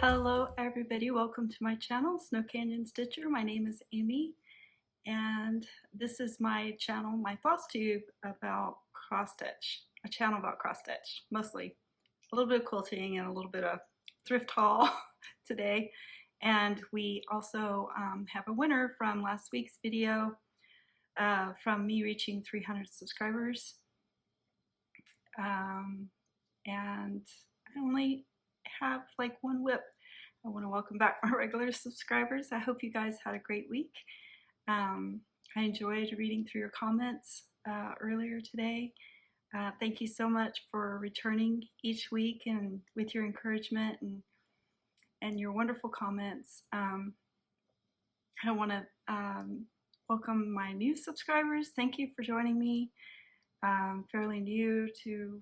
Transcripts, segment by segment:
Hello everybody, welcome to my channel, snowcanyonstitcher. My name is Amy and this is my channel, my Flosstube about cross stitch, a channel about cross stitch, mostly a little bit of quilting and a little bit of thrift haul today. And we also have a winner from last week's video from me reaching 300 subscribers. And I only have like one whip. I want to welcome back my regular subscribers. I hope you guys had a great week. I enjoyed reading through your comments earlier today. Thank you so much for returning each week and with your encouragement and your wonderful comments. I want to welcome my new subscribers. Thank you for joining me. I'm fairly new to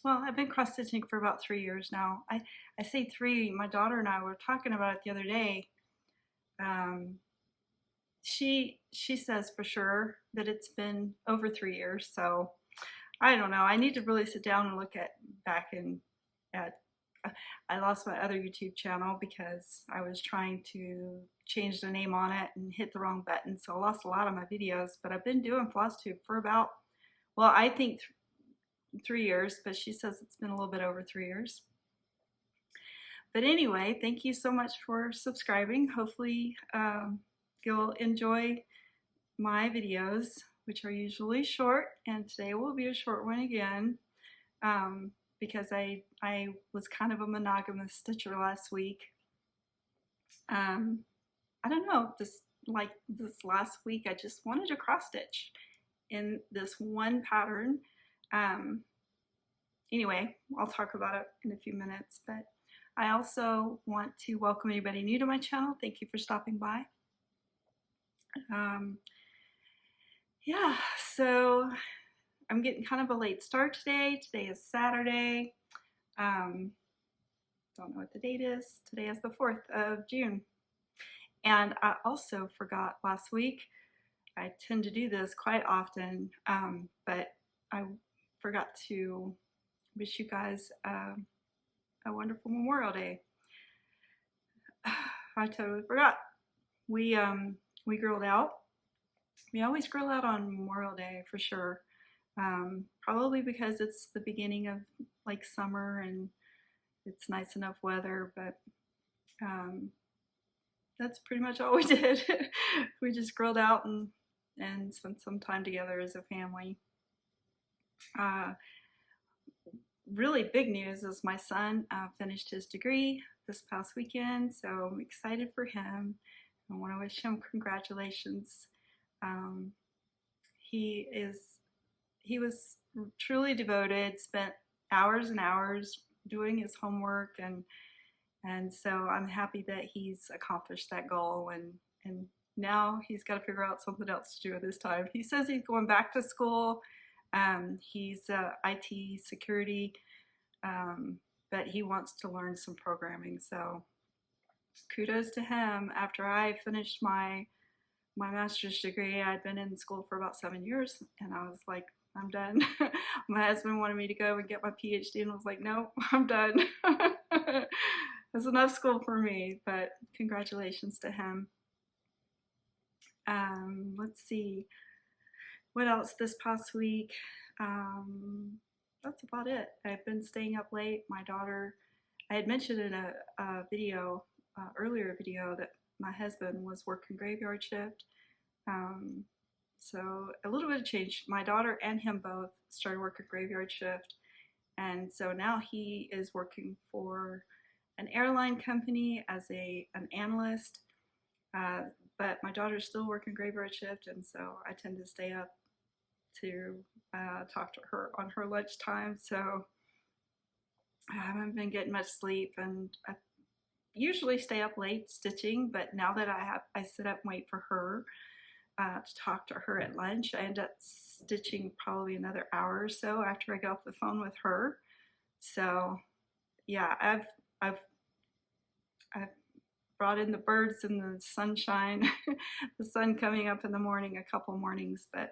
well, I've been cross-stitching for about 3 years now. I say 3, my daughter and I were talking about it the other day. She says for sure that it's been over 3 years, so I don't know. I need to really sit down and look back at I lost my other YouTube channel because I was trying to change the name on it and hit the wrong button, so I lost a lot of my videos, but I've been doing Flosstube for about, well, I think 3 years, but she says it's been a little bit over 3 years. But anyway, thank you so much for subscribing. Hopefully you'll enjoy my videos, which are usually short, and today will be a short one again because I was kind of a monogamous stitcher last week. I don't know, this last week I just wanted to cross stitch in this one pattern. Anyway, I'll talk about it in a few minutes, but I also want to welcome anybody new to my channel. Thank you for stopping by. Yeah, so I'm getting kind of a late start today. Today is Saturday. Don't know what the date is. Today is the 4th of June. And I also forgot last week, I tend to do this quite often, but I forgot to wish you guys a wonderful Memorial Day. I totally forgot. We grilled out. We always grill out on Memorial Day for sure. Probably because it's the beginning of like summer and it's nice enough weather, but that's pretty much all we did. We just grilled out and spent some time together as a family. Really big news is my son finished his degree this past weekend, so I'm excited for him. I want to wish him congratulations. He was truly devoted, spent hours and hours doing his homework, and so I'm happy that he's accomplished that goal, and now he's got to figure out something else to do with his time. He says he's going back to school. He's IT security, but he wants to learn some programming, so kudos to him. After I finished my master's degree, I'd been in school for about 7 years, and I was like, I'm done. My husband wanted me to go and get my PhD, and I was like, no, I'm done. That's enough school for me, but congratulations to him. Let's see. What else this past week? That's about it. I've been staying up late. My daughter, I had mentioned in a video, earlier video, that my husband was working graveyard shift. So a little bit of change. My daughter and him both started working graveyard shift, and so now he is working for an airline company as an analyst. But my daughter's still working graveyard shift, and so I tend to stay up to talk to her on her lunch time. So I haven't been getting much sleep, and I usually stay up late stitching, but now that I sit up and wait for her to talk to her at lunch, I end up stitching probably another hour or so after I get off the phone with her. So yeah, I've brought in the birds and the sunshine, the sun coming up in the morning a couple mornings, but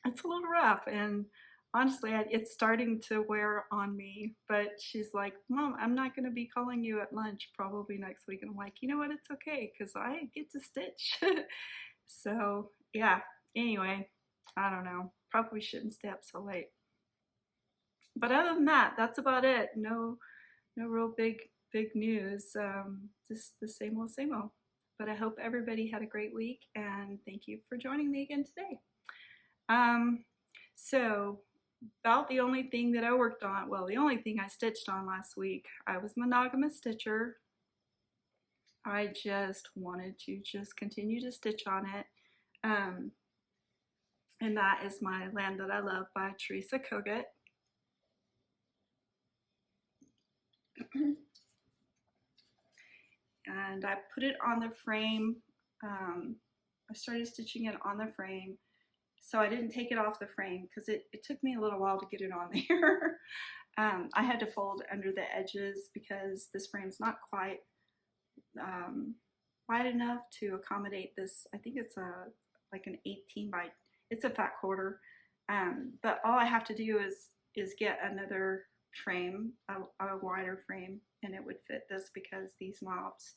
it's a little rough, and honestly, it's starting to wear on me, but she's like, Mom, I'm not going to be calling you at lunch probably next week. And I'm like, you know what? It's okay because I get to stitch. So, yeah, anyway, I don't know. Probably shouldn't stay up so late. But other than that, that's about it. No real big news. Just the same old, same old. But I hope everybody had a great week, and thank you for joining me again today. So about the only thing that I worked on, well, the only thing I stitched on last week, I was Monogomous stitcher. I just wanted to just continue to stitch on it. And that is My Land That I Love by Teresa Kogut. And I put it on the frame. I started stitching it on the frame. So I didn't take it off the frame because it took me a little while to get it on there. I had to fold under the edges because this frame's not quite wide enough to accommodate this. I think it's like an 18 by, it's a fat quarter. But all I have to do is get another frame, a wider frame, and it would fit this because these knobs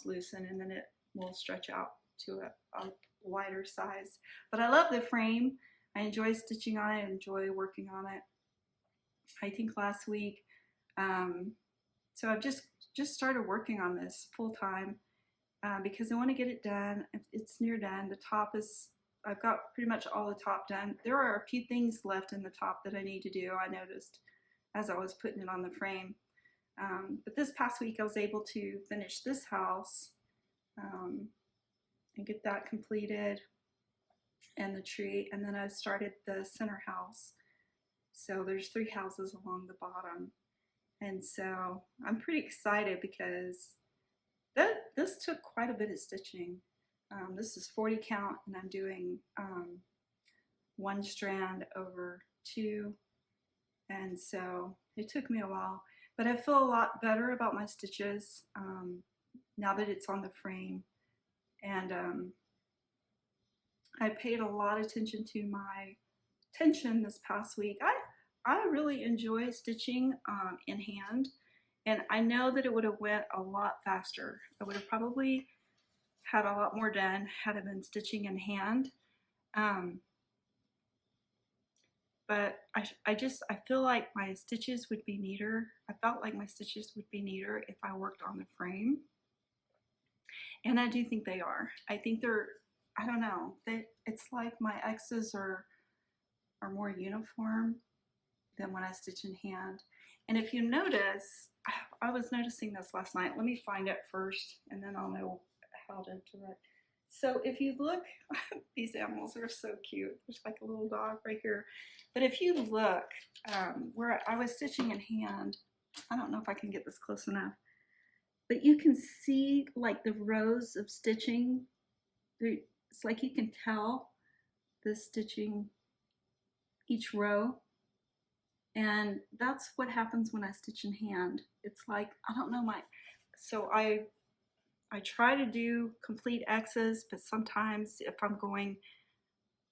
loosen and then it will stretch out to a wider size. But I love the frame. I enjoy stitching on it, enjoy working on it. I think last week, so I've just started working on this full time because I want to get it done. It's near done. The top is, I've got pretty much all the top done. There are a few things left in the top that I need to do, I noticed as I was putting it on the frame. But this past week I was able to finish this house and get that completed, and the tree, and then I started the center house. So there's 3 houses along the bottom, and so I'm pretty excited because this took quite a bit of stitching. This is 40 count, and I'm doing 1 strand over 2, and so it took me a while, but I feel a lot better about my stitches now that it's on the frame. And I paid a lot of attention to my tension this past week. I really enjoy stitching in hand, and I know that it would have went a lot faster. I would have probably had a lot more done had I been stitching in hand. But I feel like my stitches would be neater. I felt like my stitches would be neater if I worked on the frame. And I do think they are. I think they're, I don't know, it's like my X's are more uniform than when I stitch in hand. And if you notice, I was noticing this last night. Let me find it first and then I'll know how to do it. So if you look, these animals are so cute. There's like a little dog right here. But if you look where I was stitching in hand, I don't know if I can get this close enough, but you can see like the rows of stitching. It's like you can tell the stitching each row. And that's what happens when I stitch in hand. It's like, I don't know, so I try to do complete X's, but sometimes if I'm going,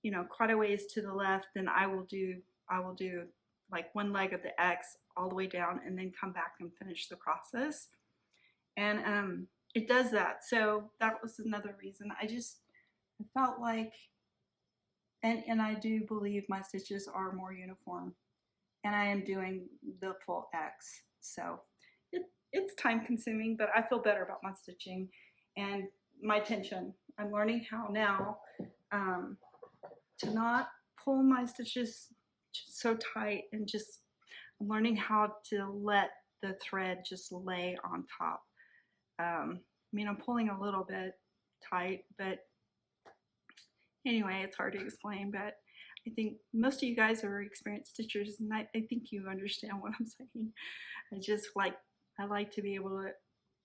you know, quite a ways to the left, then I will do like 1 leg of the X all the way down and then come back and finish the crosses. And it does that. So that was another reason. I felt like, and I do believe my stitches are more uniform, and I am doing the full X. So it's time consuming, but I feel better about my stitching and my tension. I'm learning how now to not pull my stitches so tight, and I'm learning how to let the thread just lay on top. I mean, I'm pulling a little bit tight, but anyway, it's hard to explain, but I think most of you guys are experienced stitchers, and I think you understand what I'm saying. I like to be able to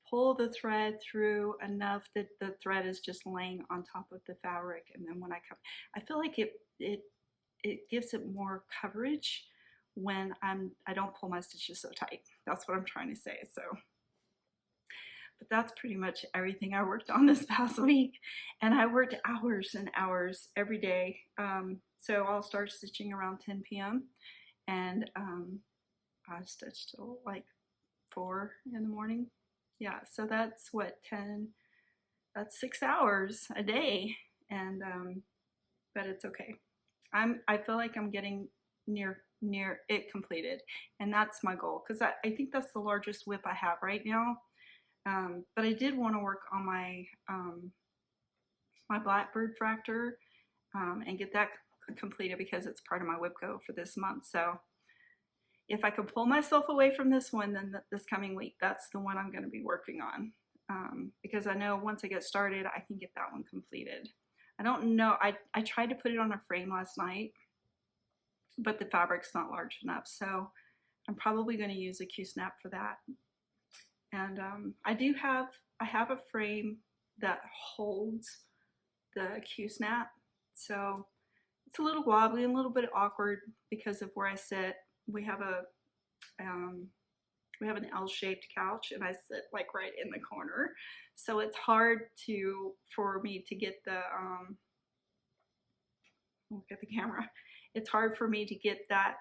pull the thread through enough that the thread is just laying on top of the fabric, and then when I feel like it gives it more coverage when I don't pull my stitches so tight. That's what I'm trying to say. So, But that's pretty much everything I worked on this past week. And I worked hours and hours every day. So I'll start stitching around 10 p.m. and I stitched till like 4 in the morning. Yeah, so that's what, 10, that's 6 hours a day. And but it's okay. I feel like I'm getting near it completed, and that's my goal, because I think that's the largest whip I have right now. But I did want to work on my my Blackbird Fraktur and get that completed, because it's part of my whip go for this month. So if I could pull myself away from this one, then this coming week, that's the one I'm going to be working on, because I know once I get started, I can get that one completed. I don't know, I tried to put it on a frame last night, but the fabric's not large enough, so I'm probably going to use a Q-snap for that. And I have a frame that holds the Q-snap, so it's a little wobbly and a little bit awkward because of where I sit. We have an L-shaped couch, and I sit like right in the corner, so it's hard for me to get the look at the camera. It's hard for me to get that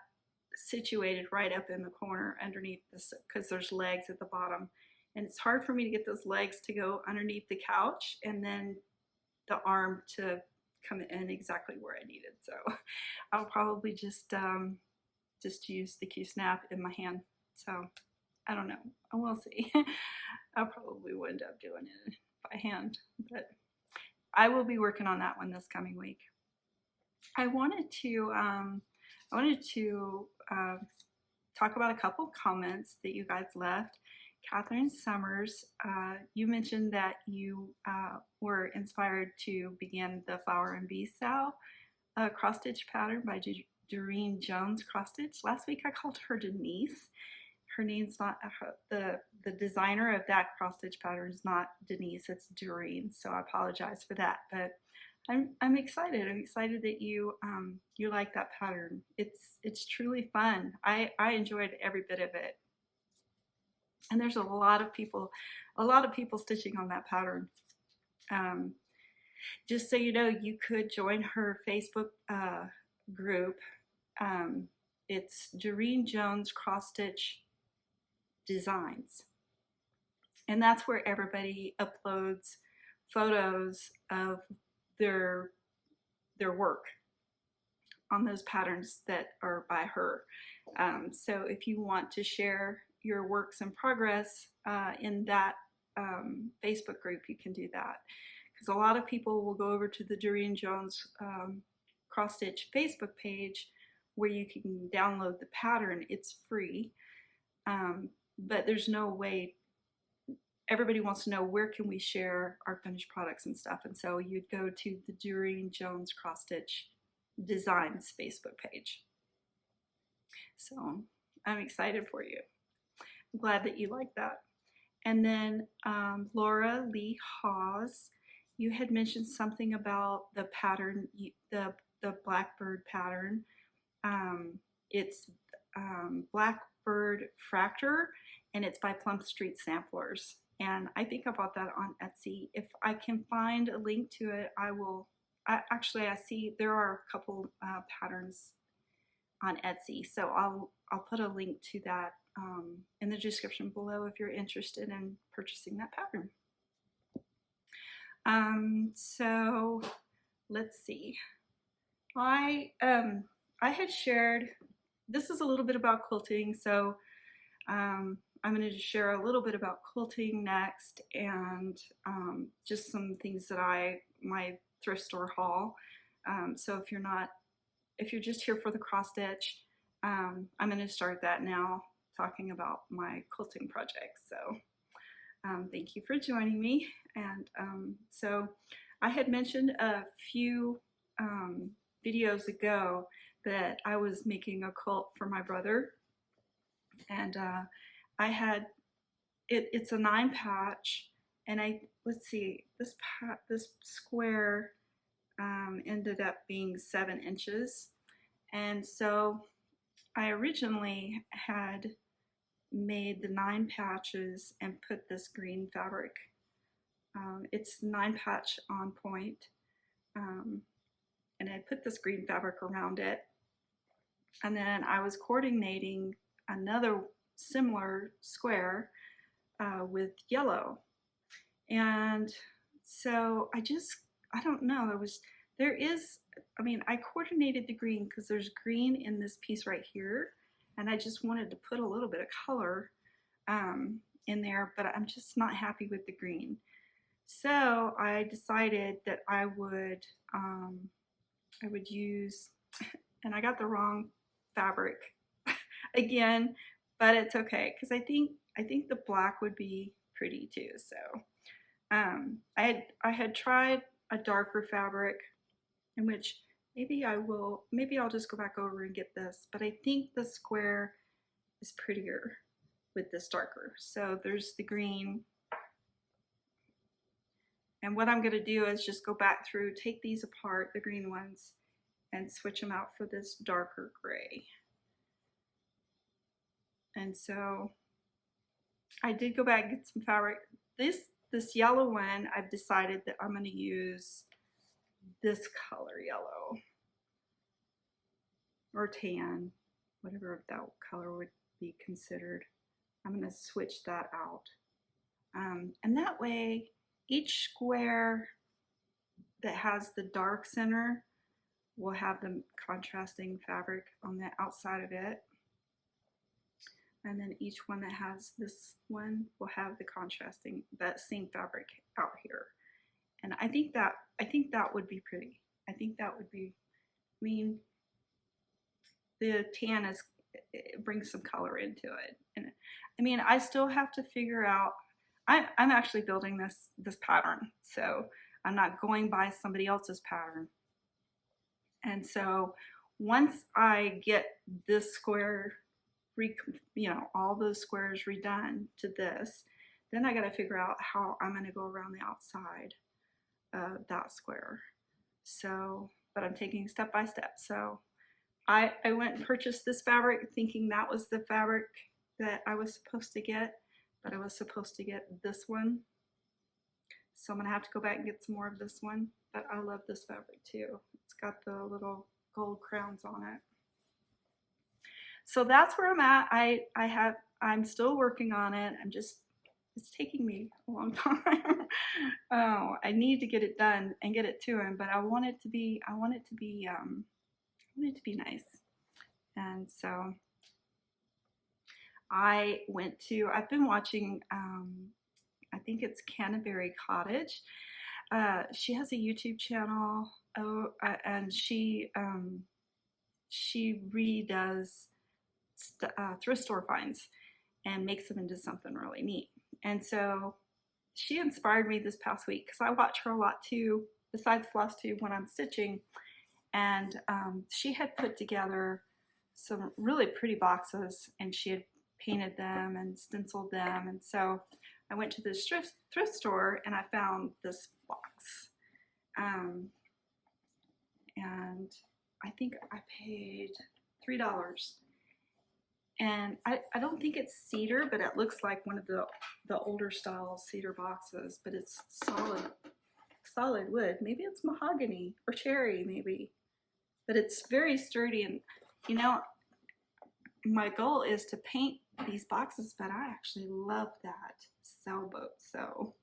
situated right up in the corner underneath this, because there's legs at the bottom, and it's hard for me to get those legs to go underneath the couch and then the arm to come in exactly where I need it. So I'll probably just use the Q-snap in my hand. So I don't know, we'll see. I probably will end up doing it by hand, but I will be working on that one this coming week. I wanted to talk about a couple comments that you guys left. Catherine Summers, you mentioned that you were inspired to begin the Flower and Bee style cross stitch pattern by Doreen Jones Cross Stitch. Last week I called her Denise. Her name's not the designer of that cross stitch pattern is not Denise, it's Doreen. So I apologize for that, but I'm excited. I'm excited that you you like that pattern. It's truly fun. I enjoyed every bit of it. And there's a lot of people stitching on that pattern. Just so you know, you could join her Facebook group. It's Doreen Jones Cross Stitch Designs, and that's where everybody uploads photos of their work on those patterns that are by her. So if you want to share your works in progress in that Facebook group, you can do that, because a lot of people will go over to the Doreen Jones Cross Stitch Facebook page where you can download the pattern. It's free, but there's no way. Everybody wants to know, where can we share our finished products and stuff, and so you'd go to the Doreen Jones Cross Stitch Designs Facebook page. So I'm excited for you. I'm glad that you like that. And then Laura Lee Hawes, you had mentioned something about the pattern, the Blackbird pattern. It's Blackbird Fraktur, and it's by Plum Samplers. And I think I bought that on Etsy. If I can find a link to it, I will. Actually, I see there are a couple patterns on Etsy, so I'll put a link to that in the description below if you're interested in purchasing that pattern. So let's see. I had shared. This is a little bit about quilting, so I'm going to share a little bit about quilting next, and just some things that my thrift store haul. So if you're just here for the cross stitch, I'm going to start that now, talking about my quilting project. So thank you for joining me. And so I had mentioned a few videos ago that I was making a quilt for my brother, and I had it's a 9 patch, and let's see, this square ended up being 7 inches, and so I originally had made the 9 patches and put this green fabric. It's 9 patch on point, and I put this green fabric around it, and then I was coordinating another similar square with yellow. And so I don't know, I mean, I coordinated the green because there's green in this piece right here, and I just wanted to put a little bit of color in there, but I'm just not happy with the green. So I decided that I would use, and I got the wrong fabric again, but it's okay because I think the black would be pretty too. So I had tried a darker fabric, in which maybe I'll just go back over and get this, but I think the square is prettier with this darker. So there's the green. And what I'm gonna do is just go back through, take these apart, the green ones, and switch them out for this darker gray. And so I did go back and get some fabric. This yellow one, I've decided that I'm gonna use this color yellow or tan, whatever that color would be considered. I'm gonna switch that out. And that way, each square that has the dark center will have the contrasting fabric on the outside of it. And then each one that has this one will have the contrasting, that same fabric out here. And I think that would be pretty. I think that would be, I mean, the tan it brings some color into it. And I mean, I still have to figure out, I'm actually building this pattern, so I'm not going by somebody else's pattern. And so once I get this square, all those squares redone to this, then I got to figure out how I'm going to go around the outside of that square. So, but I'm taking step by step. So I went and purchased this fabric thinking that was the fabric that I was supposed to get, but I was supposed to get this one. So I'm gonna have to go back and get some more of this one, but I love this fabric too. It's got the little gold crowns on it. So that's where I'm at. I'm still working on it. It's taking me a long time. Oh, I need to get it done and get it to him, but I want it to be nice. And so I've been watching, I think it's Canterbury Cottage. She has a YouTube channel, and she redoes thrift store finds and makes them into something really neat. And so she inspired me this past week because I watch her a lot too, besides Flosstube when I'm stitching. And she had put together some really pretty boxes, and she had painted them and stenciled them. And so I went to this thrift store and I found this box. And I think I paid $3. And I don't think it's cedar, but it looks like one of the older style cedar boxes, but it's solid wood. Maybe it's mahogany or cherry maybe, but it's very sturdy. And you know, my goal is to paint these boxes, but I actually love that sailboat, so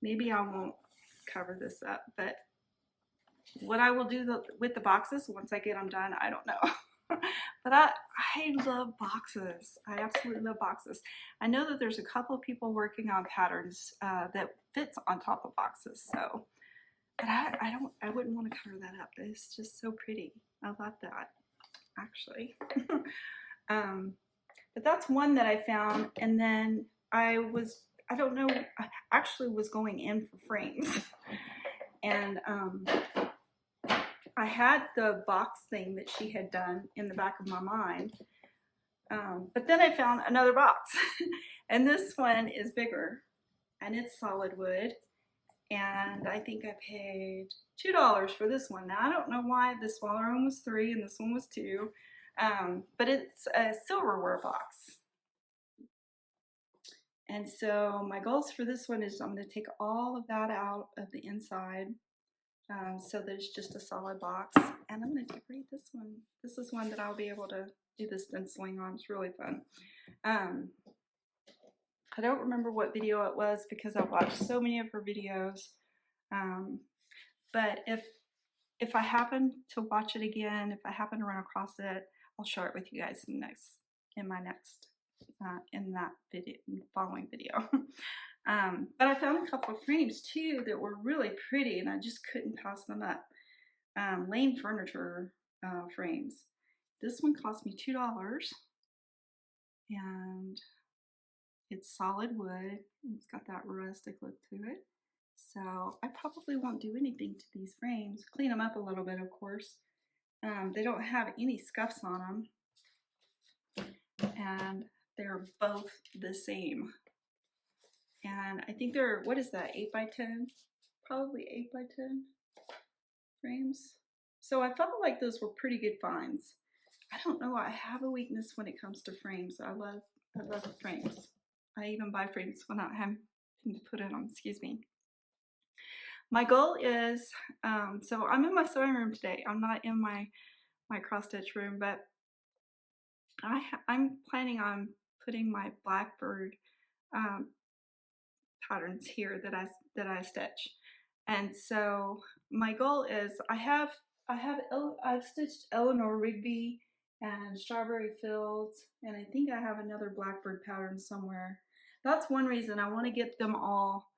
maybe I won't cover this up. But what I will do with the boxes once I get them done, I don't know. But I love boxes. I absolutely love boxes. I know that there's a couple of people working on patterns that fits on top of boxes, so, but I wouldn't want to cover that up. It's just so pretty. I love that, actually. But that's one that I found, and then I actually was going in for frames, and I had the box thing that she had done in the back of my mind, but then I found another box, and this one is bigger, and it's solid wood, and I think I paid $2 for this one. Now I don't know why the smaller one was $3 and this one was $2. But it's a silverware box. And so my goals for this one is I'm going to take all of that out of the inside, so there's just a solid box. And I'm going to decorate this one. This is one that I'll be able to do the stenciling on. It's really fun. I don't remember what video it was because I've watched so many of her videos. But if I happen to watch it again, if I happen to run across it, I'll share it with you guys in that video, following video. But I found a couple of frames too that were really pretty, and I just couldn't pass them up. Lane Furniture frames. This one cost me $2, and it's solid wood. It's got that rustic look to it. So I probably won't do anything to these frames. Clean them up a little bit, of course. They don't have any scuffs on them, and they're both the same. And I think they're, what is that, 8x10? Probably 8x10 frames. So I felt like those were pretty good finds. I don't know, I have a weakness when it comes to frames. I love frames. I even buy frames when I have to put it on, excuse me. My goal is, so I'm in my sewing room today. I'm not in my cross stitch room, but I'm planning on putting my Blackbird patterns here that I stitch. And so my goal is I've stitched Eleanor Rigby and Strawberry Fields, and I think I have another Blackbird pattern somewhere. That's one reason I want to get them all.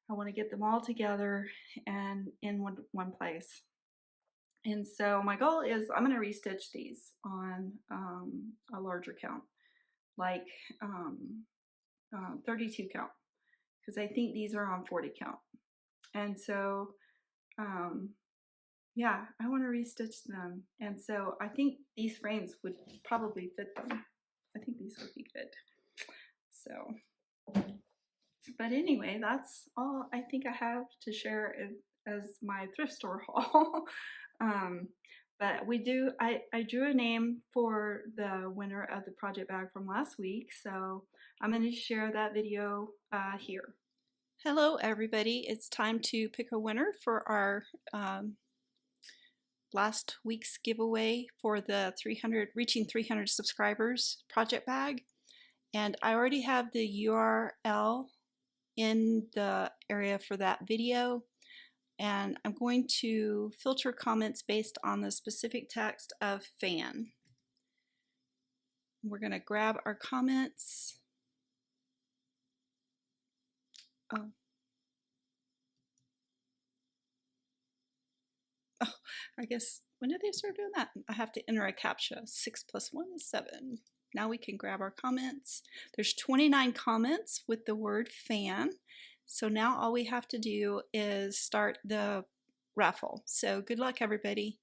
I want to get them all together and in one place. And so my goal is I'm going to restitch these on a larger count, like 32 count, because I think these are on 40 count. And so yeah, I want to restitch them. And so I think these frames would probably fit them. I think these would be good. So, but anyway, that's all I think I have to share as my thrift store haul. But I drew a name for the winner of the project bag from last week, so I'm going to share that video here. Hello everybody, it's time to pick a winner for our last week's giveaway for the reaching 300 subscribers project bag. And I already have the URL in the area for that video, and I'm going to filter comments based on the specific text of fan. We're going to grab our comments. Oh, I guess, when did they start doing that? I have to enter a CAPTCHA. 6 + 1 is 7. Now we can grab our comments. There's 29 comments with the word fan. So now all we have to do is start the raffle. So good luck, everybody.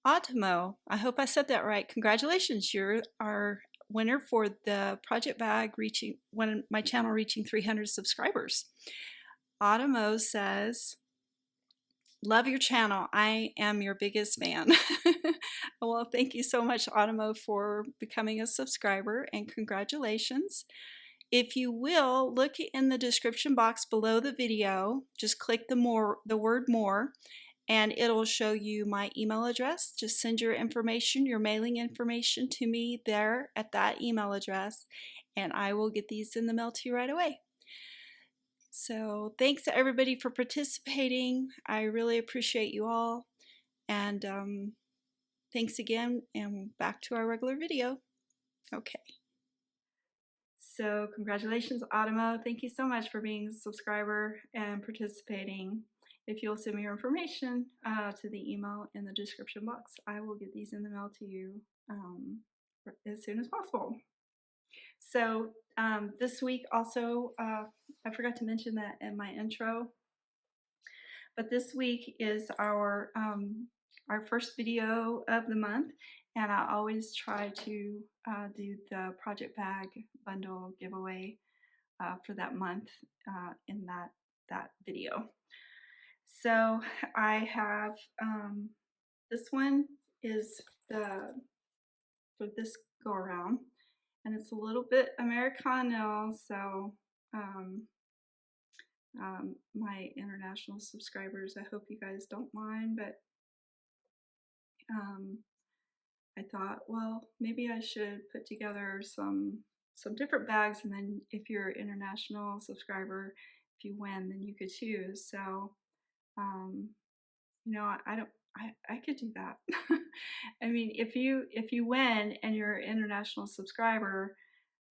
Automo, I hope I said that right. Congratulations, you're our winner for the project bag my channel reaching 300 subscribers. Automo says, love your channel. I am your biggest fan. Well, thank you so much, Automo, for becoming a subscriber, and congratulations. If you will, look in the description box below the video. Just click the word more, and it'll show you my email address. Just send your information, your mailing information to me there at that email address, and I will get these in the mail to you right away. So thanks to everybody for participating. I really appreciate you all. And thanks again, and back to our regular video. Okay. So congratulations, Automo. Thank you so much for being a subscriber and participating. If you'll send me your information to the email in the description box, I will get these in the mail to you as soon as possible. So this week also, I forgot to mention that in my intro, but this week is our first video of the month, and I always try to do the project bag bundle giveaway for that month in that video. So I have this one is for this go around, and it's a little bit Americano, so my international subscribers, I hope you guys don't mind, but I thought, well, maybe I should put together some different bags, and then if you're an international subscriber, if you win, then you could choose. So, you know, I could do that. I mean, if you win and you're an international subscriber,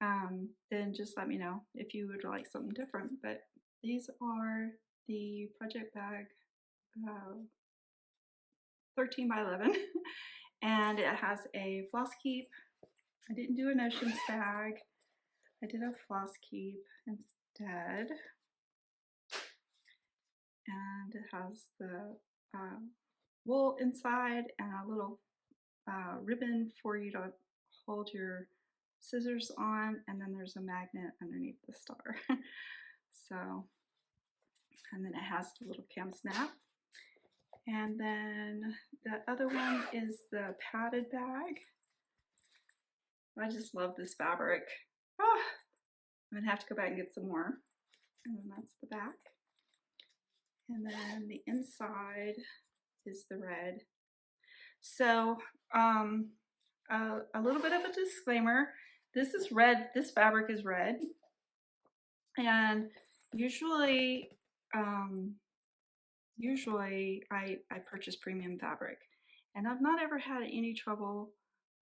then just let me know if you would like something different. But these are the project bag 13 by 11, and it has a floss keep. I didn't do an oceans bag. I did a floss keep instead. And it has the wool inside and a little ribbon for you to hold your scissors on, and then there's a magnet underneath the star. So, and then it has the little cam snap. And then the other one is the padded bag. I just love this fabric. Oh, I'm gonna have to go back and get some more. And then that's the back. And then the inside is the red. So a little bit of a disclaimer. This is red, this fabric is red. And usually I purchase premium fabric, and I've not ever had any trouble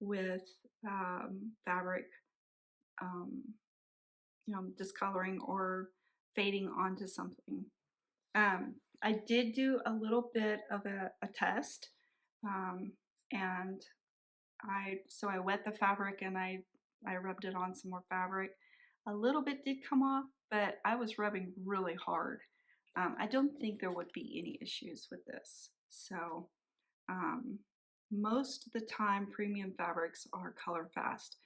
with fabric, you know, discoloring or fading onto something. I did do a little bit of a test, and so I wet the fabric and I rubbed it on some more fabric. A little bit did come off, but I was rubbing really hard. I don't think there would be any issues with this. So most of the time premium fabrics are color fast,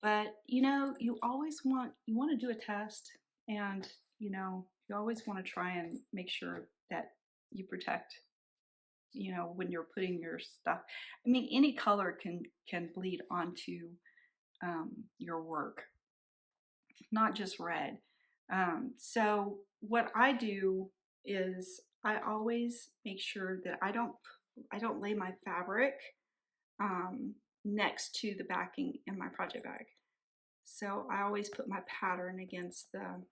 but you know, you always want to do a test, and you know, you always want to try and make sure that you protect, you know, when you're putting your stuff. I mean, any color can bleed onto your work, not just red. So what I do is I always make sure that I don't lay my fabric next to the backing in my project bag. So I always put my pattern against the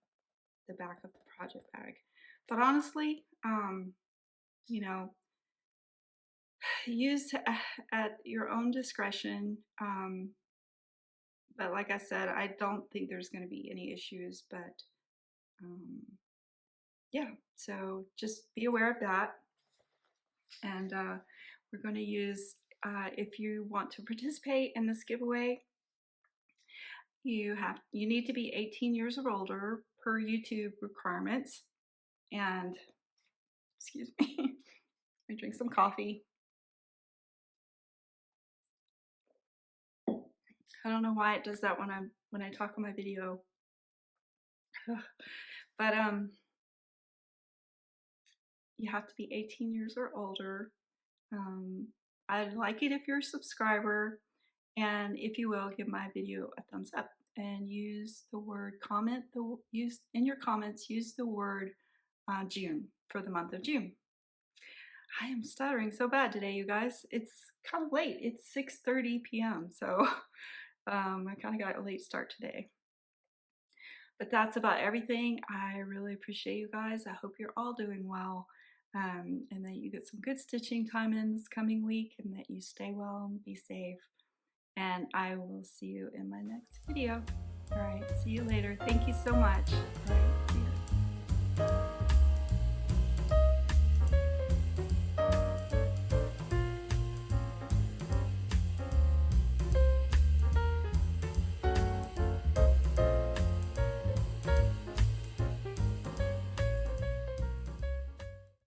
back of the project bag. But honestly, you know, use at your own discretion. But like I said, I don't think there's going to be any issues, but yeah, so just be aware of that. And we're going to use, if you want to participate in this giveaway, you need to be 18 years or older per YouTube requirements. And excuse me, let me drink some coffee. I don't know why it does that when I talk on my video. But you have to be 18 years or older. I'd like it if you're a subscriber, and if you will, give my video a thumbs up and use the word comment. In your comments, use the word June for the month of June. I am stuttering so bad today, you guys. It's kind of late. It's 6:30 p.m. So I kind of got a late start today. But that's about everything. I really appreciate you guys. I hope you're all doing well, and that you get some good stitching time in this coming week, and that you stay well and be safe. And I will see you in my next video. All right, see you later. Thank you so much. All right, see you.